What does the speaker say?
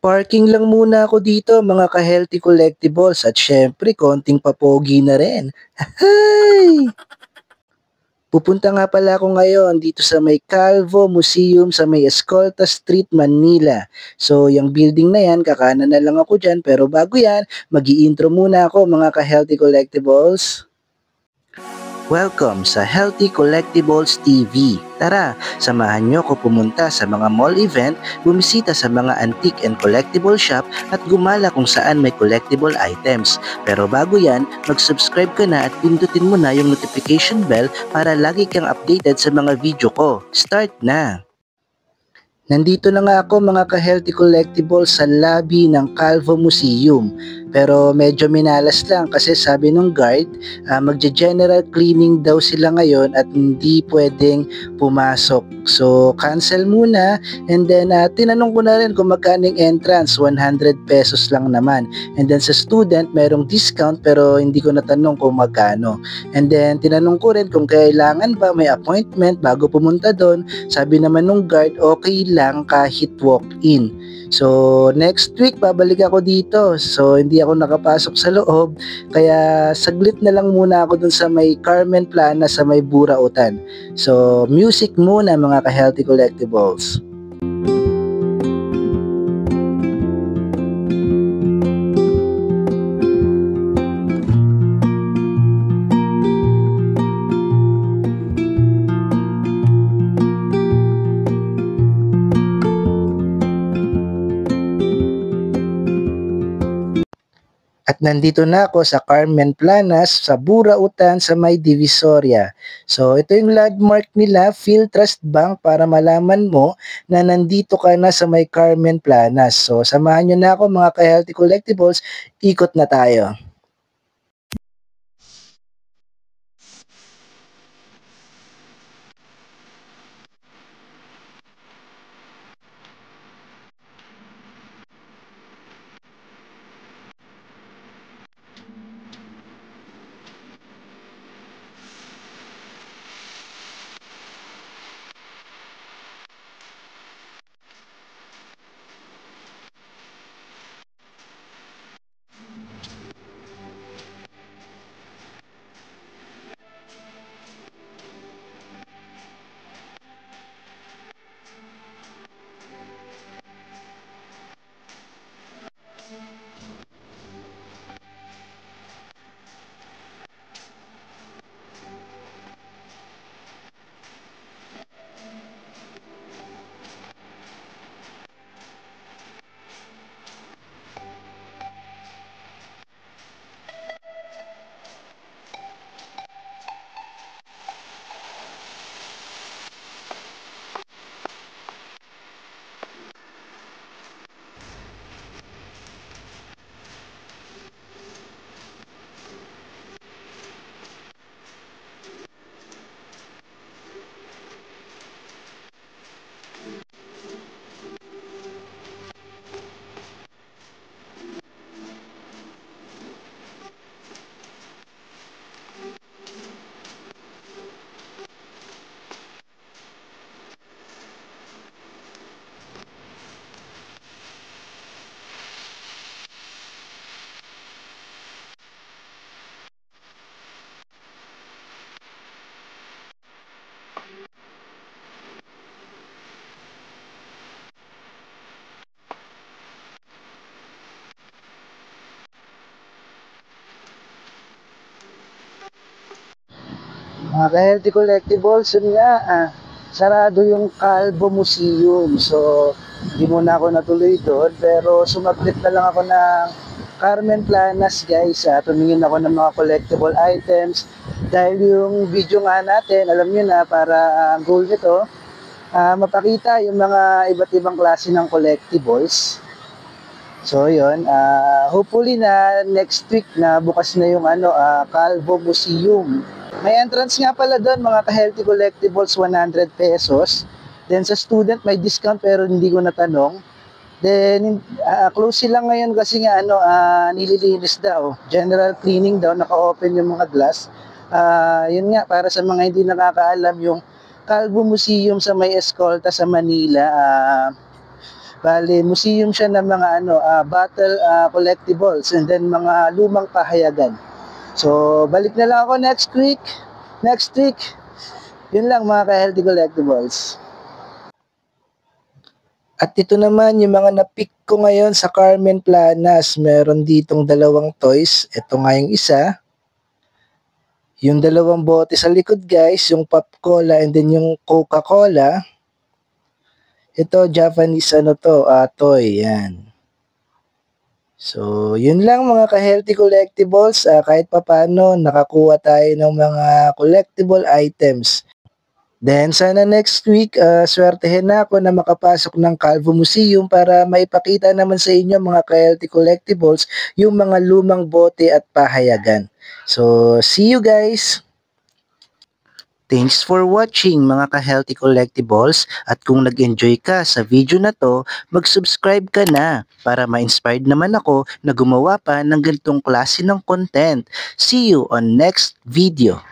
Parking lang muna ako dito mga ka-healthy collectibles at syempre konting papogi na rin. Hay! Pupunta nga pala ako ngayon dito sa may Calvo Museum sa may Escolta Street, Manila. So, yung building na yan, kakanan na lang ako dyan. Pero bago yan, mag-i-intro muna ako mga ka-healthy collectibles. Welcome sa Healthy Collectibles TV. Tara, samahan nyo ko pumunta sa mga mall event, bumisita sa mga antique and collectible shop at gumala kung saan may collectible items. Pero bago yan, mag-subscribe ka na at pindutin mo na yung notification bell para lagi kang updated sa mga video ko. Start na! Nandito na nga ako mga ka-healthy collectibles sa lobby ng Calvo Museum. Pero medyo minalas lang kasi sabi nung guard, magja-general cleaning daw sila ngayon at hindi pwedeng pumasok. So cancel muna and then tinanong ko na rin kung magkano yung entrance, 100 pesos lang naman. And then sa student merong discount pero hindi ko natanong kung magkano. And then tinanong ko rin kung kailangan ba may appointment bago pumunta doon. Sabi naman nung guard, okay lang kahit walk-in. So, next week, babalik ako dito. So, hindi ako nakapasok sa loob. Kaya, saglit na lang muna ako dun sa may Carmen Plana sa may Burautan. So, music muna mga ka-healthy collectibles. At nandito na ako sa Carmen Planas, sa Burautan, sa may Divisoria. So, ito yung landmark nila, PhilTrust Bank, para malaman mo na nandito ka na sa may Carmen Planas. So, samahan nyo na ako mga ka-healthy collectibles, ikot na tayo. Mga ka-healthy collectibles, yun nga, sarado yung Calvo Museum. So, hindi muna ako natuloy doon, pero sumaglit na lang ako ng Carmen Planas guys. Tumingin ako ng mga collectible items. Dahil yung video nga natin, alam nyo na, para ang goal nito, mapakita yung mga iba't ibang klase ng collectibles. So yun, hopefully na next week na bukas na yung Calvo Museum. May entrance nga pala doon mga ka-healthy collectibles, 100 pesos. Then sa student may discount pero hindi ko natanong. Then close sila ngayon kasi nga nililinis daw. General cleaning daw, naka-open yung mga glass. Yun nga, para sa mga hindi nakakaalam, yung Calvo Museum sa may Escolta sa Manila, Bali, museum siya ng mga battle collectibles and then mga lumang pahayagan. So, balik na lang ako next week. Next week. Yun lang mga ka-healthy collectibles. At ito naman yung mga na-pick ko ngayon sa Carmen Planas. Meron ditong dalawang toys. Ito nga yung isa. Yung dalawang bote sa likod guys, yung Pop Cola and then yung Coca-Cola. Ito Japanese toy. Yan. So, yun lang mga ka-healthy collectibles. Kahit papano, nakakuha tayo ng mga collectible items. Then, sana next week, swertehin na ako na makapasok ng Calvo Museum para maipakita naman sa inyo mga ka-healthy collectibles, yung mga lumang bote at pahayagan. So, see you guys! Thanks for watching mga ka-healthy collectibles at kung nag-enjoy ka sa video na to, mag-subscribe ka na para ma-inspired naman ako na gumawa pa ng ganitong klase ng content. See you on next video.